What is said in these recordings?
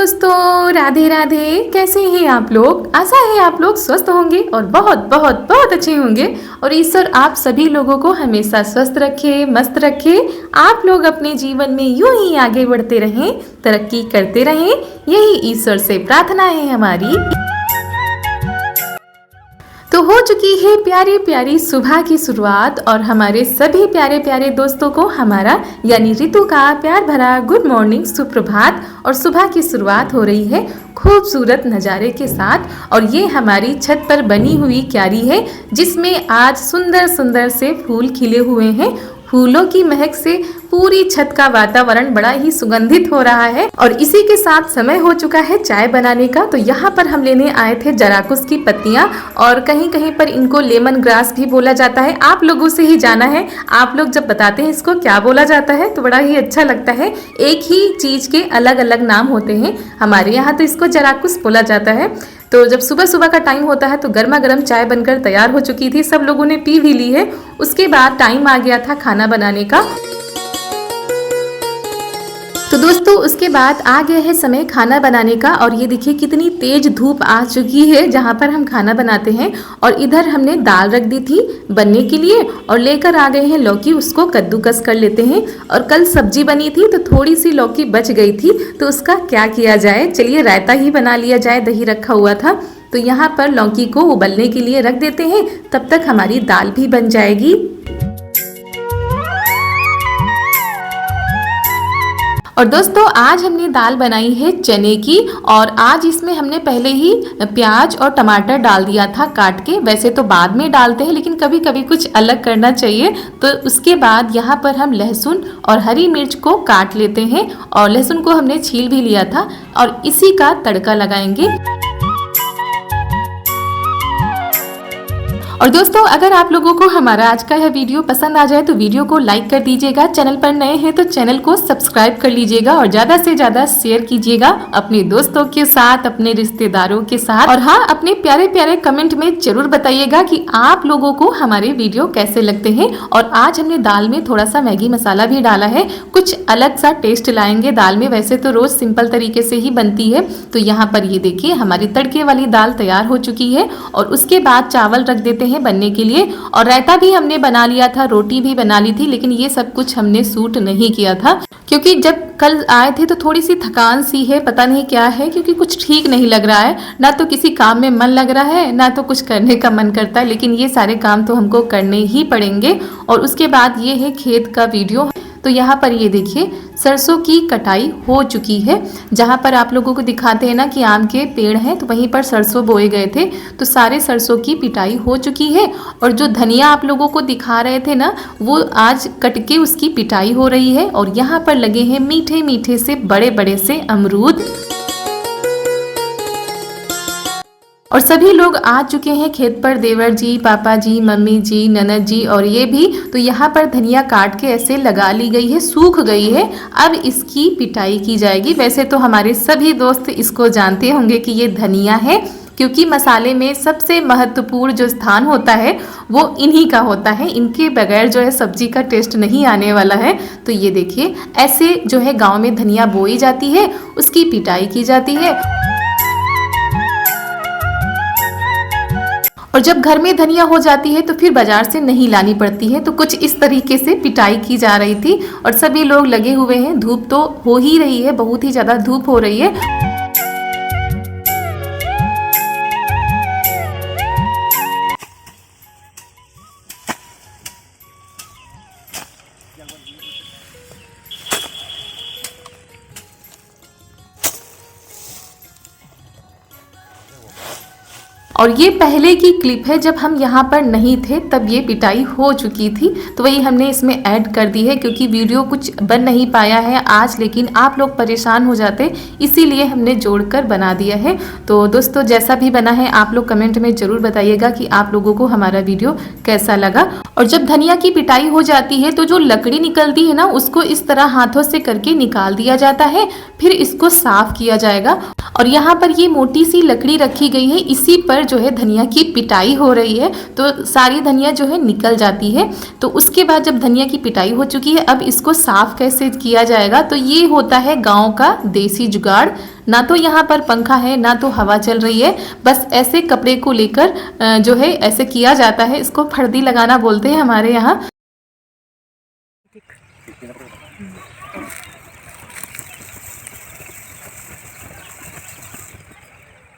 दोस्तों, राधे राधे। कैसे हैं आप लोग? आशा है आप लोग स्वस्थ होंगे और बहुत बहुत बहुत अच्छे होंगे। और ईश्वर आप सभी लोगों को हमेशा स्वस्थ रखे, मस्त रखे। आप लोग अपने जीवन में यूं ही आगे बढ़ते रहें, तरक्की करते रहें, यही ईश्वर से प्रार्थना है हमारी। तो हो चुकी है प्यारी प्यारी सुबह की शुरुआत और हमारे सभी प्यारे प्यारे दोस्तों को हमारा यानी ऋतु का प्यार भरा गुड मॉर्निंग, सुप्रभात। और सुबह की शुरुआत हो रही है खूबसूरत नज़ारे के साथ। और ये हमारी छत पर बनी हुई क्यारी है जिसमें आज सुंदर सुंदर से फूल खिले हुए हैं। फूलों की महक से पूरी छत का वातावरण बड़ा ही सुगंधित हो रहा है। और इसी के साथ समय हो चुका है चाय बनाने का। तो यहाँ पर हम लेने आए थे जराकुश की पत्तियाँ, और कहीं कहीं पर इनको लेमन ग्रास भी बोला जाता है। आप लोगों से ही जाना है, आप लोग जब बताते हैं इसको क्या बोला जाता है तो बड़ा ही अच्छा लगता है। एक ही चीज के अलग अलग नाम होते हैं। हमारे यहाँ तो इसको जराकुश बोला जाता है। तो जब सुबह सुबह का टाइम होता है तो गर्मा गर्म चाय बनकर तैयार हो चुकी थी, सब लोगों ने पी भी ली है। उसके बाद टाइम आ गया था खाना बनाने का। तो दोस्तों उसके बाद आ गया है समय खाना बनाने का। और ये देखिए कितनी तेज धूप आ चुकी है जहाँ पर हम खाना बनाते हैं। और इधर हमने दाल रख दी थी बनने के लिए और लेकर आ गए हैं लौकी, उसको कद्दूकस कर लेते हैं। और कल सब्जी बनी थी तो थोड़ी सी लौकी बच गई थी, तो उसका क्या किया जाए, चलिए रायता ही बना लिया जाए, दही रखा हुआ था। तो यहाँ पर लौकी को उबलने के लिए रख देते हैं, तब तक हमारी दाल भी बन जाएगी। और दोस्तों आज हमने दाल बनाई है चने की, और आज इसमें हमने पहले ही प्याज और टमाटर डाल दिया था काट के। वैसे तो बाद में डालते हैं लेकिन कभी कभी कुछ अलग करना चाहिए। तो उसके बाद यहाँ पर हम लहसुन और हरी मिर्च को काट लेते हैं, और लहसुन को हमने छील भी लिया था और इसी का तड़का लगाएंगे। और दोस्तों अगर आप लोगों को हमारा आज का यह वीडियो पसंद आ जाए तो वीडियो को लाइक कर दीजिएगा। चैनल पर नए हैं तो चैनल को सब्सक्राइब कर लीजिएगा और ज़्यादा से ज़्यादा शेयर कीजिएगा अपने दोस्तों के साथ, अपने रिश्तेदारों के साथ। और हाँ, अपने प्यारे प्यारे कमेंट में जरूर बताइएगा कि आप लोगों को हमारे वीडियो कैसे लगते हैं। और आज हमने दाल में थोड़ा सा मैगी मसाला भी डाला है, कुछ अलग सा टेस्ट लाएंगे दाल में। वैसे तो रोज़ सिंपल तरीके से ही बनती है। तो यहाँ पर ये देखिए हमारी तड़के वाली दाल तैयार हो चुकी है। और उसके बाद चावल रख देते हैं बनने के लिए। और रायता भी हमने बना लिया था, रोटी भी बना ली थी, लेकिन ये सब कुछ हमने शूट नहीं किया था क्योंकि जब कल आए थे तो थोड़ी सी थकान सी है, पता नहीं क्या है, क्योंकि कुछ ठीक नहीं लग रहा है। ना तो किसी काम में मन लग रहा है, ना तो कुछ करने का मन करता है, लेकिन ये सारे काम तो हमको करने ही पड़ेंगे। और उसके बाद ये है खेत का वीडियो। तो यहाँ पर ये देखिए सरसों की कटाई हो चुकी है। जहाँ पर आप लोगों को दिखाते हैं ना कि आम के पेड़ हैं, तो वहीं पर सरसों बोए गए थे। तो सारे सरसों की पिटाई हो चुकी है। और जो धनिया आप लोगों को दिखा रहे थे ना, वो आज कट के उसकी पिटाई हो रही है। और यहाँ पर लगे हैं मीठे मीठे से बड़े बड़े से अमरूद। और सभी लोग आ चुके हैं खेत पर, देवर जी, पापा जी, मम्मी जी, ननद जी और ये भी। तो यहाँ पर धनिया काट के ऐसे लगा ली गई है, सूख गई है। अब इसकी पिटाई की जाएगी। वैसे तो हमारे सभी दोस्त इसको जानते होंगे कि ये धनिया है, क्योंकि मसाले में सबसे महत्वपूर्ण जो स्थान होता है वो इन्हीं का होता है। इनके बगैर जो है सब्जी का टेस्ट नहीं आने वाला है। तो ये देखिए ऐसे जो है गाँव में धनिया बोई जाती है, उसकी पिटाई की जाती है। और जब घर में धनिया हो जाती है तो फिर बाजार से नहीं लानी पड़ती है। तो कुछ इस तरीके से पिटाई की जा रही थी और सभी लोग लगे हुए हैं। धूप तो हो ही रही है, बहुत ही ज़्यादा धूप हो रही है। और ये पहले की क्लिप है, जब हम यहाँ पर नहीं थे तब ये पिटाई हो चुकी थी। तो वही हमने इसमें ऐड कर दी है, क्योंकि वीडियो कुछ बन नहीं पाया है आज, लेकिन आप लोग परेशान हो जाते इसीलिए हमने जोड़कर बना दिया है। तो दोस्तों जैसा भी बना है आप लोग कमेंट में ज़रूर बताइएगा कि आप लोगों को हमारा वीडियो कैसा लगा। और जब धनिया की पिटाई हो जाती है तो जो लकड़ी निकलती है ना, उसको इस तरह हाथों से करके निकाल दिया जाता है, फिर इसको साफ किया जाएगा। और यहाँ पर ये मोटी सी लकड़ी रखी गई है, इसी पर जो है धनिया की पिटाई हो रही है। तो सारी धनिया जो है निकल जाती है। तो उसके बाद जब धनिया की पिटाई हो चुकी है, अब इसको साफ कैसे किया जाएगा, तो ये होता है गांव का देसी जुगाड़। ना तो यहाँ पर पंखा है ना तो हवा चल रही है। बस ऐसे कपड़े को लेकर जो है ऐसे किया जाता है, इसको फर्दी लगाना बोलते हैं हमारे यहाँ।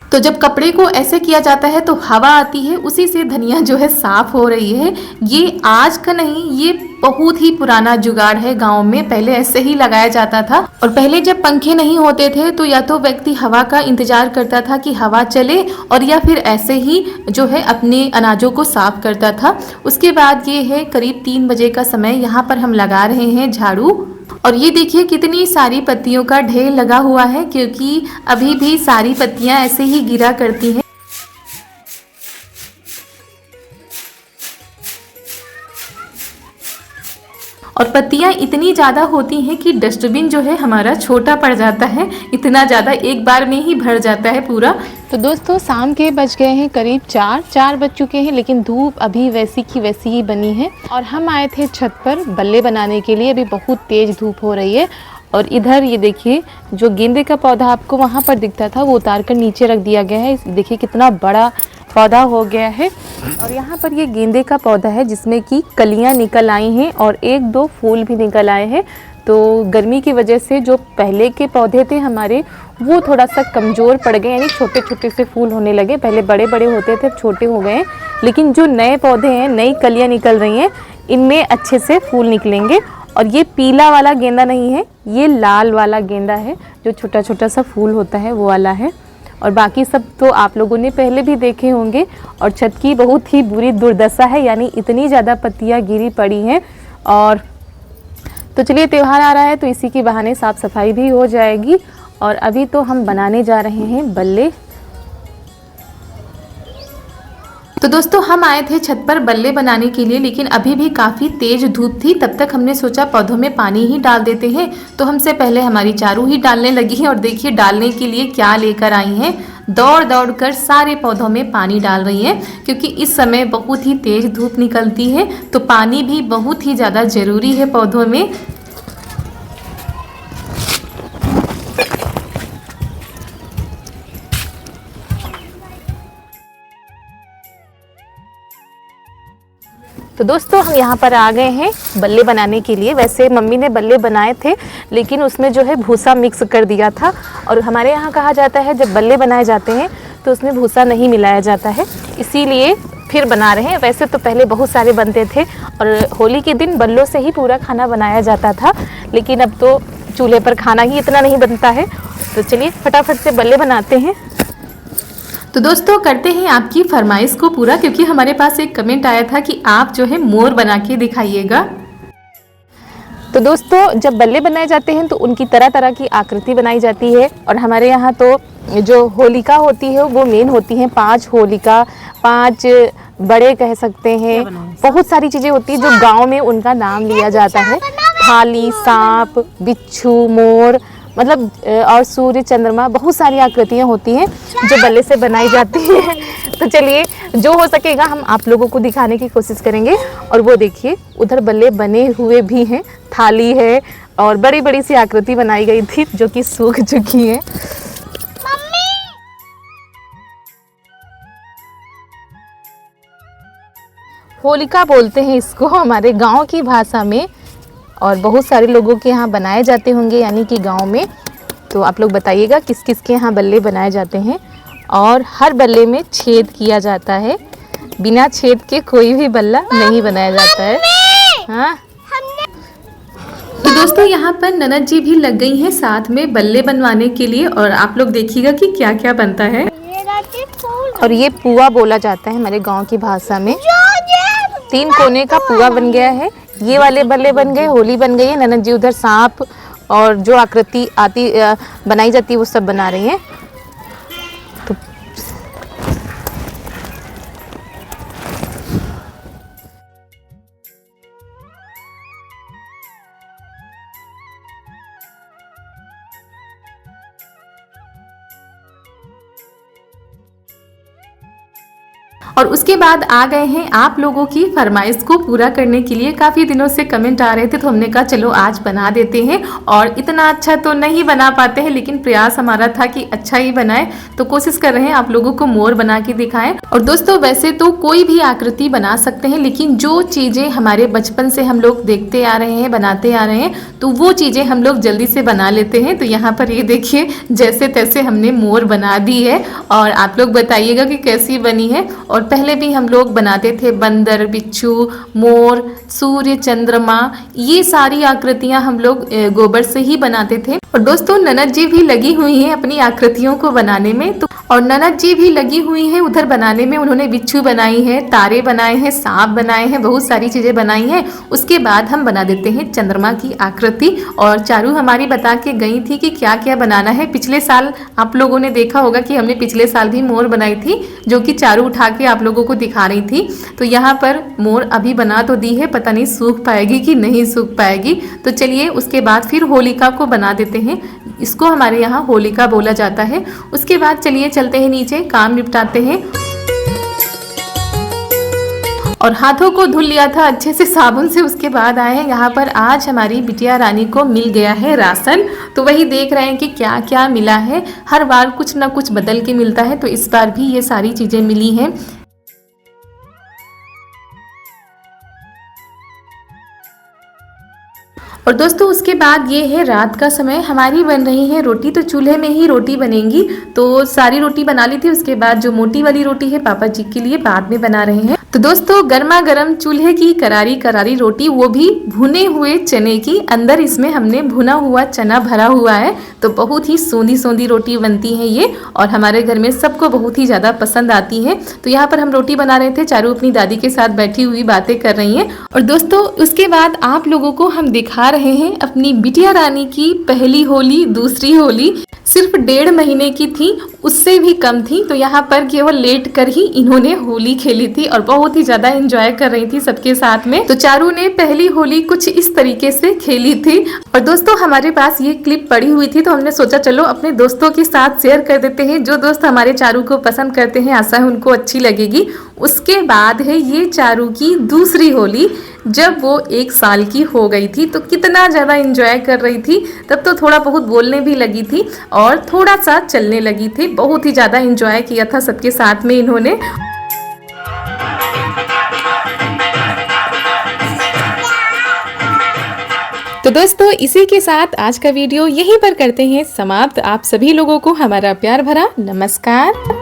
तो जब कपड़े को ऐसे किया जाता है तो हवा आती है, उसी से धनिया जो है साफ हो रही है। ये आज का नहीं, ये बहुत ही पुराना जुगाड़ है। गांव में पहले ऐसे ही लगाया जाता था। और पहले जब पंखे नहीं होते थे तो या तो व्यक्ति हवा का इंतजार करता था कि हवा चले, और या फिर ऐसे ही जो है अपने अनाजों को साफ करता था। उसके बाद ये है करीब 3 बजे का समय, यहाँ पर हम लगा रहे हैं झाड़ू। और ये देखिए कितनी सारी पत्तियों का ढेर लगा हुआ है, क्योंकि अभी भी सारी पत्तियां ऐसे ही गिरा करती हैं। और पत्तियां इतनी ज़्यादा होती हैं कि डस्टबिन जो है हमारा छोटा पड़ जाता है, इतना ज़्यादा एक बार में ही भर जाता है पूरा। तो दोस्तों शाम के बज गए हैं करीब 4 बज चुके हैं, लेकिन धूप अभी वैसी की वैसी ही बनी है। और हम आए थे छत पर बल्ले बनाने के लिए। अभी बहुत तेज़ धूप हो रही है। और इधर ये देखिए जो गेंदे का पौधा आपको वहाँ पर दिखता था वो उतार कर नीचे रख दिया गया है। देखिए कितना बड़ा पौधा हो गया है। और यहाँ पर ये गेंदे का पौधा है जिसमें कि कलियाँ निकल आई हैं और 1-2 फूल भी निकल आए हैं। तो गर्मी की वजह से जो पहले के पौधे थे हमारे वो थोड़ा सा कमज़ोर पड़ गए, यानी छोटे छोटे से फूल होने लगे। पहले बड़े बड़े होते थे, अब छोटे हो गए हैं। लेकिन जो नए पौधे हैं, नई कलियाँ निकल रही हैं, इनमें अच्छे से फूल निकलेंगे। और ये पीला वाला गेंदा नहीं है, ये लाल वाला गेंदा है, जो छोटा छोटा सा फूल होता है वो वाला है। और बाकी सब तो आप लोगों ने पहले भी देखे होंगे। और छत की बहुत ही बुरी दुर्दशा है, यानी इतनी ज़्यादा पत्तियाँ गिरी पड़ी हैं। और तो चलिए त्यौहार आ रहा है तो इसी के बहाने साफ़ सफाई भी हो जाएगी। और अभी तो हम बनाने जा रहे हैं बल्ले। तो दोस्तों हम आए थे छत पर बल्ले बनाने के लिए, लेकिन अभी भी काफ़ी तेज धूप थी। तब तक हमने सोचा पौधों में पानी ही डाल देते हैं। तो हमसे पहले हमारी चारू ही डालने लगी है। और देखिए डालने के लिए क्या लेकर आई हैं, दौड़ दौड़ कर सारे पौधों में पानी डाल रही हैं, क्योंकि इस समय बहुत ही तेज धूप निकलती है। तो पानी भी बहुत ही ज़्यादा ज़रूरी है पौधों में। तो दोस्तों हम यहाँ पर आ गए हैं बल्ले बनाने के लिए। वैसे मम्मी ने बल्ले बनाए थे, लेकिन उसमें जो है भूसा मिक्स कर दिया था। और हमारे यहाँ कहा जाता है जब बल्ले बनाए जाते हैं तो उसमें भूसा नहीं मिलाया जाता है, इसीलिए फिर बना रहे हैं। वैसे तो पहले बहुत सारे बनते थे और होली के दिन बल्लों से ही पूरा खाना बनाया जाता था, लेकिन अब तो चूल्हे पर खाना ही इतना नहीं बनता है। तो चलिए फटाफट से बल्ले बनाते हैं। तो दोस्तों करते हैं आपकी फरमाइश को पूरा, क्योंकि हमारे पास एक कमेंट आया था कि आप जो है मोर बना के दिखाइएगा। तो दोस्तों जब बल्ले बनाए जाते हैं तो उनकी तरह तरह की आकृति बनाई जाती है। और हमारे यहाँ तो जो होलिका होती है वो मेन होती हैं। 5 होलिका, 5 बड़े कह सकते हैं, बहुत सारी चीज़ें होती हैं जो गांव में उनका नाम लिया जाता है। थाली, सांप, बिच्छू, मोर, मतलब और सूर्य, चंद्रमा, बहुत सारी आकृतियाँ होती हैं जो बल्ले से बनाई जाती हैं। तो चलिए जो हो सकेगा हम आप लोगों को दिखाने की कोशिश करेंगे। और वो देखिए उधर बल्ले बने हुए भी हैं, थाली है और बड़ी बड़ी सी आकृति बनाई गई थी जो कि सूख चुकी है। होलिका बोलते हैं इसको हमारे गांव की भाषा में। और बहुत सारे लोगों के यहाँ बनाए जाते होंगे, यानी कि गांव में। तो आप लोग बताइएगा किस किस के यहाँ बल्ले बनाए जाते हैं। और हर बल्ले में छेद किया जाता है, बिना छेद के कोई भी बल्ला नहीं बनाया जाता है। हाँ तो दोस्तों यहाँ पर ननद जी भी लग गई हैं साथ में बल्ले बनवाने के लिए। और आप लोग देखिएगा कि क्या क्या बनता है। और ये पुआ बोला जाता है हमारे गांव की भाषा में। 3 कोने का पुआ बन गया है। ये वाले बल्ले बन गए, होली बन गई है। ननद जी उधर सांप और जो आकृति आती बनाई जाती है वो सब बना रही हैं। तो और उसके बाद आ गए हैं आप लोगों की फरमाइश को पूरा करने के लिए। काफ़ी दिनों से कमेंट आ रहे थे तो हमने कहा चलो आज बना देते हैं। और इतना अच्छा तो नहीं बना पाते हैं, लेकिन प्रयास हमारा था कि अच्छा ही बनाए, तो कोशिश कर रहे हैं आप लोगों को मोर बना के दिखाएं। और दोस्तों वैसे तो कोई भी आकृति बना सकते हैं, लेकिन जो चीज़ें हमारे बचपन से हम लोग देखते आ रहे हैं, बनाते आ रहे हैं, तो वो चीज़ें हम लोग जल्दी से बना लेते हैं। तो यहाँ पर ये देखिए जैसे तैसे हमने मोर बना दी है, और आप लोग बताइएगा कि कैसी बनी है। और पहले भी हम लोग बनाते थे बंदर, बिच्छू, मोर, सूर्य, चंद्रमा, ये सारी आकृतियां हम लोग गोबर से ही बनाते थे। और दोस्तों ननद जी भी लगी हुई हैं अपनी आकृतियों को बनाने में, तो और ननद जी भी लगी हुई हैं उधर बनाने में। उन्होंने बिच्छू बनाई है, तारे बनाए हैं, सांप बनाए हैं, बहुत सारी चीजें बनाई हैं। उसके बाद हम बना देते हैं चंद्रमा की आकृति। और चारू हमारी बता के गई थी कि क्या क्या बनाना है। पिछले साल आप लोगों ने देखा होगा कि हमने पिछले साल भी मोर बनाई थी, जो कि चारू उठा के आप लोगों को दिखा रही थी। तो यहाँ पर मोर अभी बना तो दी है, पता नहीं सूख पाएगी कि नहीं सूख पाएगी। तो चलिए उसके बाद फिर होलिका को बना देते हैं। इसको हमारे यहाँ होलिका बोला जाता है। उसके बाद चलिए चलते हैं नीचे, काम निपटाते हैं। और हाथों को धुल लिया था अच्छे से साबुन से। उसके बाद आए हैं यहाँ पर। आज हमारी बिटिया रानी को मिल गया है राशन, तो वही देख रहे हैं कि क्या क्या मिला है। हर बार कुछ ना कुछ बदल के मिलता है, तो इस बार भी ये सारी चीजें मिली हैं। और दोस्तों उसके बाद ये है रात का समय, हमारी बन रही है रोटी। तो चूल्हे में ही रोटी बनेंगी, तो सारी रोटी बना ली थी। उसके बाद जो मोटी वाली रोटी है पापा जी के लिए बाद में बना रहे हैं। तो दोस्तों गर्मा गर्म चूल्हे की करारी करारी रोटी, वो भी भुने हुए चने की। अंदर इसमें हमने भुना हुआ चना भरा हुआ है, तो बहुत ही सोंधी सोंधी रोटी बनती है ये, और हमारे घर में सबको बहुत ही ज़्यादा पसंद आती है। तो यहाँ पर हम रोटी बना रहे थे, चारू अपनी दादी के साथ बैठी हुई बातें कर रही हैं। और दोस्तों उसके बाद आप लोगों को हम दिखा रहे हैं अपनी बिटिया रानी की पहली होली, दूसरी होली। सिर्फ 1.5 महीने की थी, उससे भी कम थी। तो यहाँ पर केवल लेट कर ही इन्होंने होली खेली थी और बहुत ही ज्यादा एंजॉय कर रही थी सबके साथ में। तो चारू ने पहली होली कुछ इस तरीके से खेली थी। और दोस्तों हमारे पास ये क्लिप पड़ी हुई थी, तो हमने सोचा चलो अपने दोस्तों के साथ शेयर कर देते हैं। जो दोस्त हमारे चारू को पसंद करते हैं, आशा है उनको अच्छी लगेगी। उसके बाद है ये चारू की दूसरी होली, जब वो 1 साल की हो गई थी। तो कितना ज़्यादा एंजॉय कर रही थी, तब तो थोड़ा बहुत बोलने भी लगी थी और थोड़ा सा चलने लगी थी। बहुत ही ज़्यादा एंजॉय किया था सबके साथ में इन्होंने। तो दोस्तों इसी के साथ आज का वीडियो यहीं पर करते हैं समाप्त। आप सभी लोगों को हमारा प्यार भरा नमस्कार।